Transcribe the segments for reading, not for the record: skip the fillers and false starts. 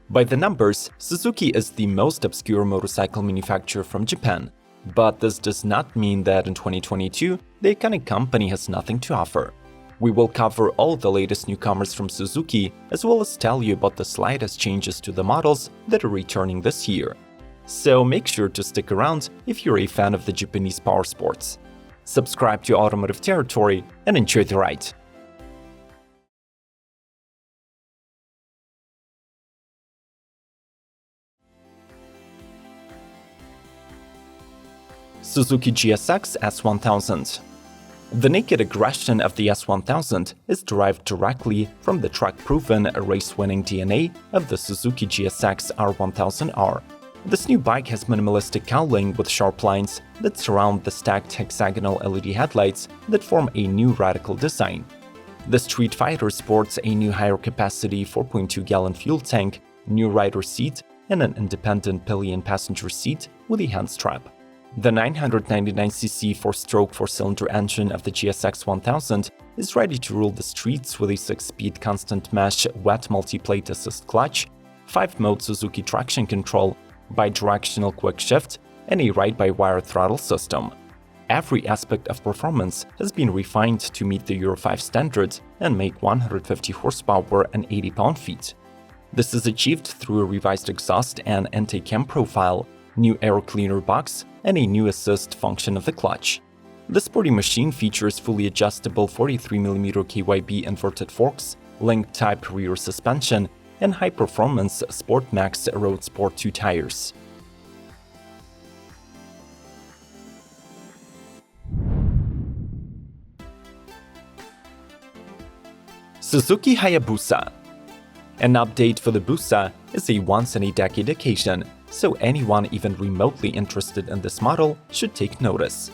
By the numbers, Suzuki is the most obscure motorcycle manufacturer from Japan. But this does not mean that in 2022, the iconic company has nothing to offer. We will cover all the latest newcomers from Suzuki, as well as tell you about the slightest changes to the models that are returning this year. So make sure to stick around if you're a fan of the Japanese powersports. Subscribe to Automotive Territory and enjoy the ride! Suzuki GSX-S1000. The naked aggression of the S1000 is derived directly from the track-proven, race-winning DNA of the Suzuki GSX-R150R. This new bike has minimalistic cowling with sharp lines that surround the stacked hexagonal LED headlights that form a new radical design. The Street Fighter sports a new higher-capacity 4.2-gallon fuel tank, new rider seat, and an independent pillion passenger seat with a hand strap. The 999cc 4-stroke 4-cylinder engine of the GSX-1000 is ready to rule the streets with a 6-speed constant mesh wet multi-plate assist clutch, 5-mode Suzuki traction control, bidirectional quick shift, and a ride-by-wire throttle system. Every aspect of performance has been refined to meet the Euro 5 standard and make 150 horsepower and 80 pound-feet. This is achieved through a revised exhaust and anti-cam profile, new air cleaner box, and a new assist function of the clutch. The sporty machine features fully adjustable 43mm KYB inverted forks, link-type rear suspension, and high-performance Sport Max Road Sport 2 tires. Suzuki Hayabusa. An update for the Busa is a once-in-a-decade occasion, so anyone even remotely interested in this model should take notice.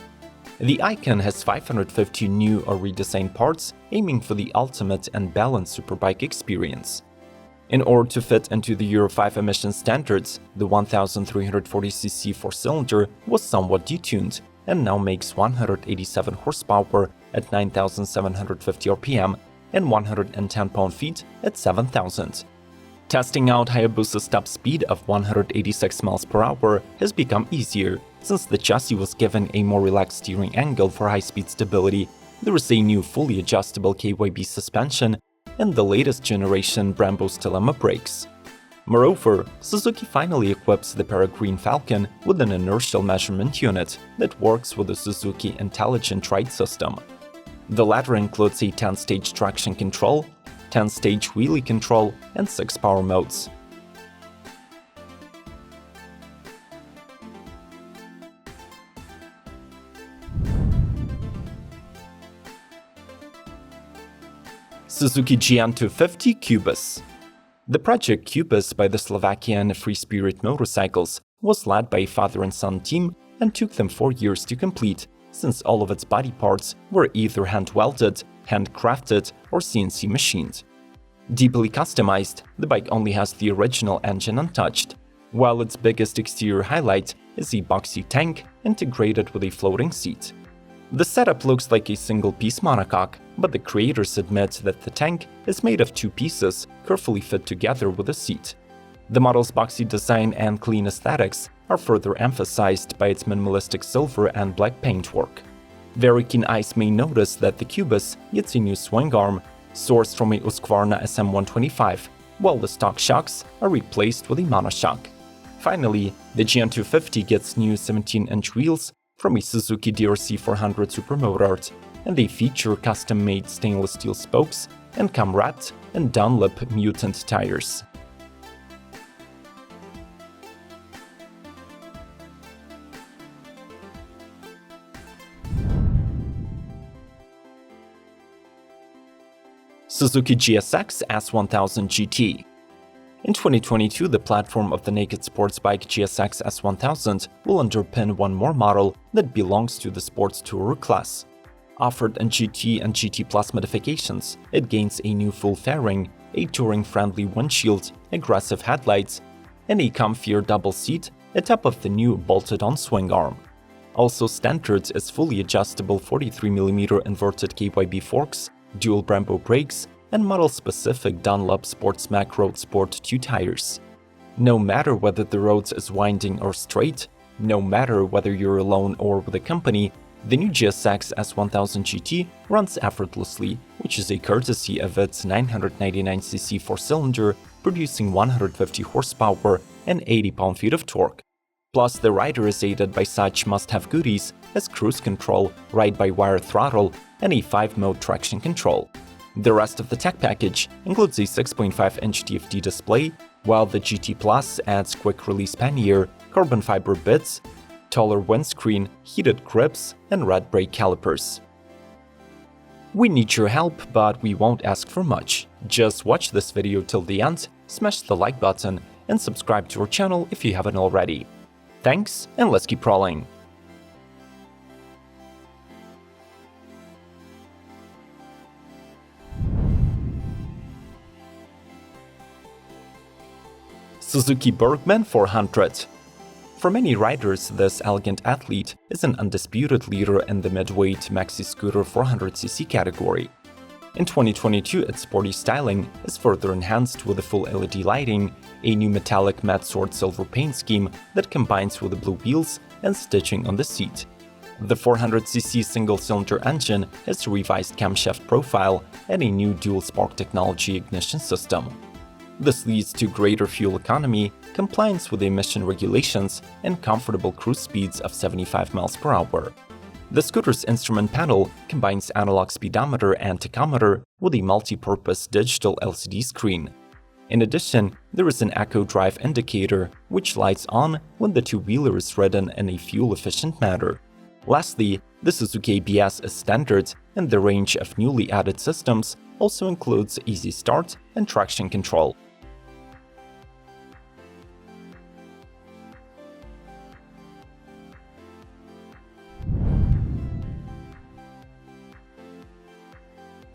The Icon has 550 new or redesigned parts, aiming for the ultimate and balanced superbike experience. In order to fit into the Euro 5 emission standards, the 1340cc 4-cylinder was somewhat detuned and now makes 187 horsepower at 9,750 rpm and 110 pound-feet at 7,000. Testing out Hayabusa's top speed of 186 mph has become easier, since the chassis was given a more relaxed steering angle for high-speed stability. There is a new fully adjustable KYB suspension and the latest generation Brembo's Dilemma brakes. Moreover, Suzuki finally equips the Peregrine Falcon with an inertial measurement unit that works with the Suzuki Intelligent Ride system. The latter includes a 10-stage traction control, 10-stage wheelie control, and 6 power modes. Suzuki GN250 Cubus. The project Cubus by the Slovakian Free Spirit Motorcycles was led by a father and son team and took them 4 years to complete, since all of its body parts were either hand-welded, handcrafted, or CNC machined. Deeply customized, the bike only has the original engine untouched, while its biggest exterior highlight is a boxy tank integrated with a floating seat. The setup looks like a single-piece monocoque, but the creators admit that the tank is made of 2 pieces carefully fit together with a seat. The model's boxy design and clean aesthetics are further emphasized by its minimalistic silver and black paintwork. Very keen eyes may notice that the Cubus gets a new swing arm, sourced from a Husqvarna SM125, while the stock shocks are replaced with a monoshock. Finally, the GN250 gets new 17-inch wheels from a Suzuki DRC 400 Supermoto Art, and they feature custom-made stainless steel spokes and come wrapped in Dunlop Mutant tires. Suzuki GSX-S1000GT. In 2022, the platform of the naked sports bike GSX-S1000 will underpin one more model that belongs to the sports tourer class. Offered in GT and GT Plus modifications, it gains a new full fairing, a touring-friendly windshield, aggressive headlights, and a comfier double seat atop of the new bolted-on swing arm. Also standard is fully adjustable 43mm inverted KYB forks, dual Brembo brakes, and model-specific Dunlop Sportsmac Road Sport 2 tires. No matter whether the road is winding or straight, no matter whether you're alone or with a company, the new GSX-S1000GT runs effortlessly, which is a courtesy of its 999cc four-cylinder producing 150 horsepower and 80 pound-feet of torque. Plus, the rider is aided by such must-have goodies as cruise control, ride-by-wire throttle, and a 5-mode traction control. The rest of the tech package includes a 6.5-inch TFT display, while the GT Plus adds quick-release pannier, carbon fiber bits, taller windscreen, heated grips, and red brake calipers. We need your help, but we won't ask for much. Just watch this video till the end, smash the like button, and subscribe to our channel if you haven't already. Thanks, and let's keep rolling! Suzuki Burgman 400. For many riders, this elegant athlete is an undisputed leader in the midweight maxi scooter 400cc category. In 2022, its sporty styling is further enhanced with a full LED lighting, a new metallic matte sword silver paint scheme that combines with the blue wheels and stitching on the seat. The 400cc single-cylinder engine has a revised camshaft profile and a new dual-spark technology ignition system. This leads to greater fuel economy, compliance with emission regulations, and comfortable cruise speeds of 75 miles per hour. The scooter's instrument panel combines analog speedometer and tachometer with a multi-purpose digital LCD screen. In addition, there is an eco drive indicator, which lights on when the two-wheeler is ridden in a fuel-efficient manner. Lastly, the Suzuki ABS is standard, and the range of newly added systems also includes easy start and traction control.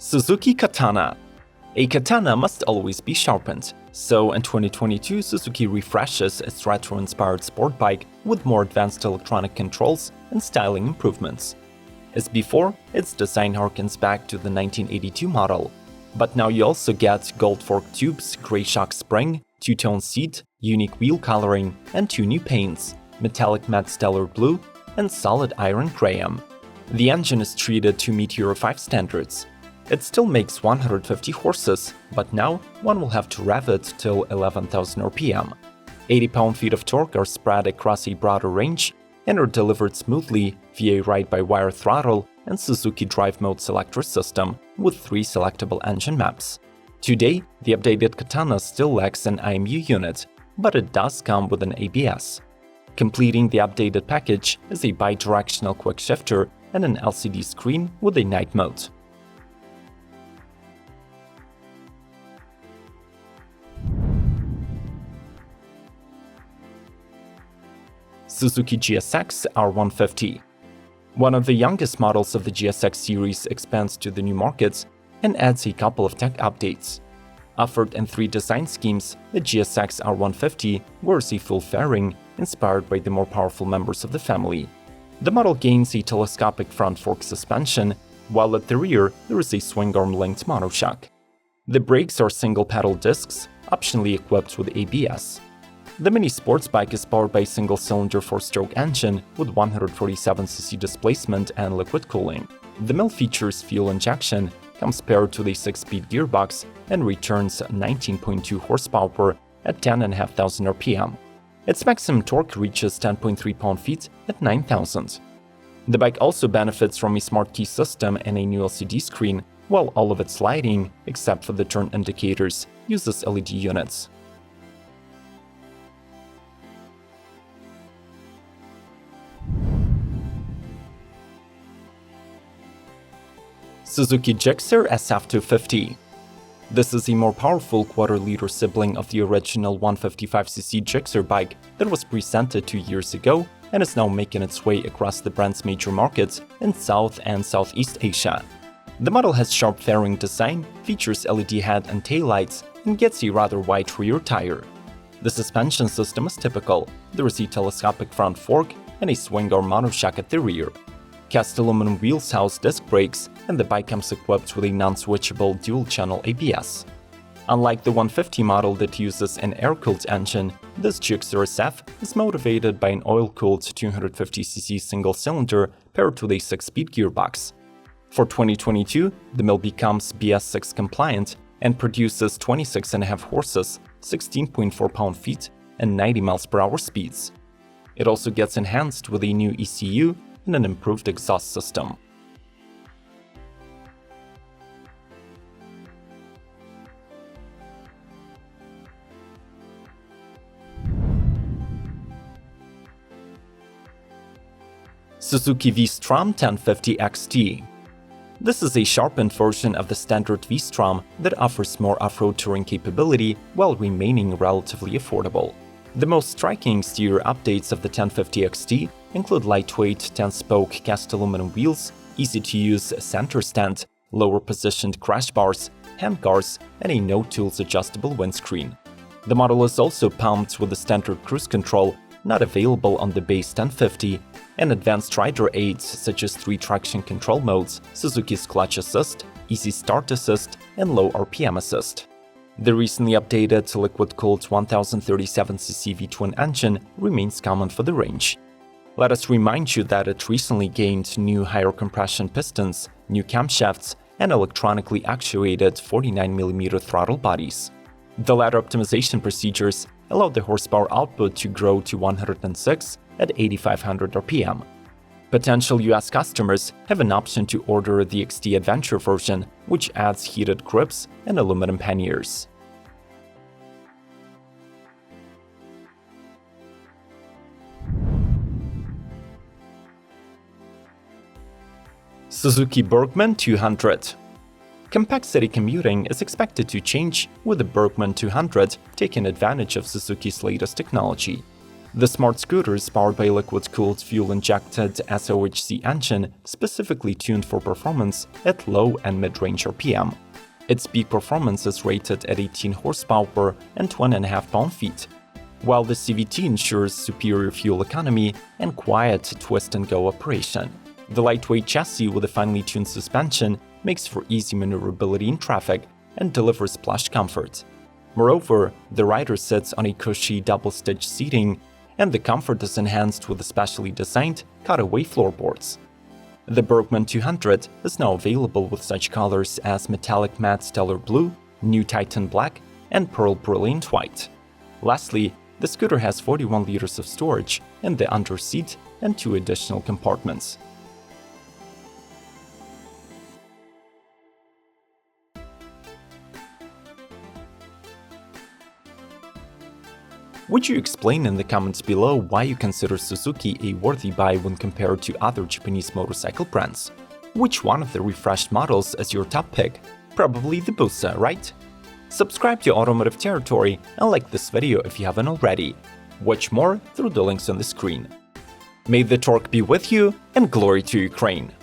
Suzuki Katana. A katana must always be sharpened, so in 2022 Suzuki refreshes its retro-inspired sport bike with more advanced electronic controls and styling improvements. As before, its design harkens back to the 1982 model, but now you also get gold fork tubes, grey shock spring, two-tone seat, unique wheel coloring, and two new paints, metallic matte stellar blue and solid iron graham. The engine is treated to meet Euro 5 standards. It still makes 150 horses, but now one will have to rev it till 11,000 RPM. 80 pound-feet of torque are spread across a broader range and are delivered smoothly via a ride-by-wire throttle and Suzuki Drive Mode selector system with 3 selectable engine maps. Today, the updated Katana still lacks an IMU unit, but it does come with an ABS. Completing the updated package is a bi-directional quick shifter and an LCD screen with a night mode. Suzuki GSX-R150. One of the youngest models of the GSX series expands to the new markets and adds a couple of tech updates. Offered in 3 design schemes, the GSX-R150 wears a full fairing inspired by the more powerful members of the family. The model gains a telescopic front fork suspension, while at the rear there is a swing-arm-linked monoshock. The brakes are single-pedal discs, optionally equipped with ABS. The mini sports bike is powered by a single-cylinder 4-stroke engine with 147cc displacement and liquid cooling. The mill features fuel injection, comes paired with a 6-speed gearbox, and returns 19.2 horsepower at 10,500 RPM. Its maximum torque reaches 10.3 pound-feet at 9,000. The bike also benefits from a smart key system and a new LCD screen, while all of its lighting, except for the turn indicators, uses LED units. Suzuki Gixxer SF250. This is a more powerful quarter-liter sibling of the original 155cc Gixxer bike that was presented 2 years ago and is now making its way across the brand's major markets in South and Southeast Asia. The model has sharp fairing design, features LED head and taillights, and gets a rather wide rear tire. The suspension system is typical. There is a telescopic front fork and a swing-arm monoshock at the rear. Cast aluminum wheels house disc brakes, and the bike comes equipped with a non-switchable dual-channel ABS. Unlike the 150 model that uses an air-cooled engine, this Gixxer SF is motivated by an oil-cooled 250cc single-cylinder paired with a 6-speed gearbox. For 2022, the mill becomes BS6 compliant and produces 26.5 horses, 16.4 pound-feet, and 90 mph speeds. It also gets enhanced with a new ECU and an improved exhaust system. Suzuki V-Strom 1050 XT. This is a sharpened version of the standard V-Strom that offers more off-road touring capability while remaining relatively affordable. The most striking exterior updates of the 1050 XT include lightweight 10-spoke cast aluminum wheels, easy-to-use center stand, lower-positioned crash bars, handguards, and a no-tools adjustable windscreen. The model is also pumped with the standard cruise control, not available on the base 1050, and advanced rider aids such as 3 traction control modes, Suzuki's clutch assist, easy start assist, and low RPM assist. The recently updated liquid-cooled 1037cc V-twin engine remains common for the range. Let us remind you that it recently gained new higher compression pistons, new camshafts, and electronically actuated 49mm throttle bodies. The latter optimization procedures allowed the horsepower output to grow to 106 at 8500 RPM. Potential US customers have an option to order the XT Adventure version, which adds heated grips and aluminum panniers. Suzuki Burgman 200. Compact city commuting is expected to change, with the Burgman 200 taking advantage of Suzuki's latest technology. The smart scooter is powered by a liquid-cooled fuel-injected SOHC engine specifically tuned for performance at low and mid-range RPM. Its peak performance is rated at 18 horsepower and 1.5 pound-feet, while the CVT ensures superior fuel economy and quiet twist-and-go operation. The lightweight chassis with a finely tuned suspension makes for easy maneuverability in traffic and delivers plush comfort. Moreover, the rider sits on a cushy double-stitch seating, and the comfort is enhanced with specially designed cutaway floorboards. The Burgman 200 is now available with such colors as metallic matte stellar blue, new Titan black, and pearl brilliant white. Lastly, the scooter has 41 liters of storage in the underseat and 2 additional compartments. Would you explain in the comments below why you consider Suzuki a worthy buy when compared to other Japanese motorcycle brands? Which one of the refreshed models is your top pick? Probably the Busa, right? Subscribe to Automotive Territory and like this video if you haven't already. Watch more through the links on the screen. May the torque be with you, and glory to Ukraine!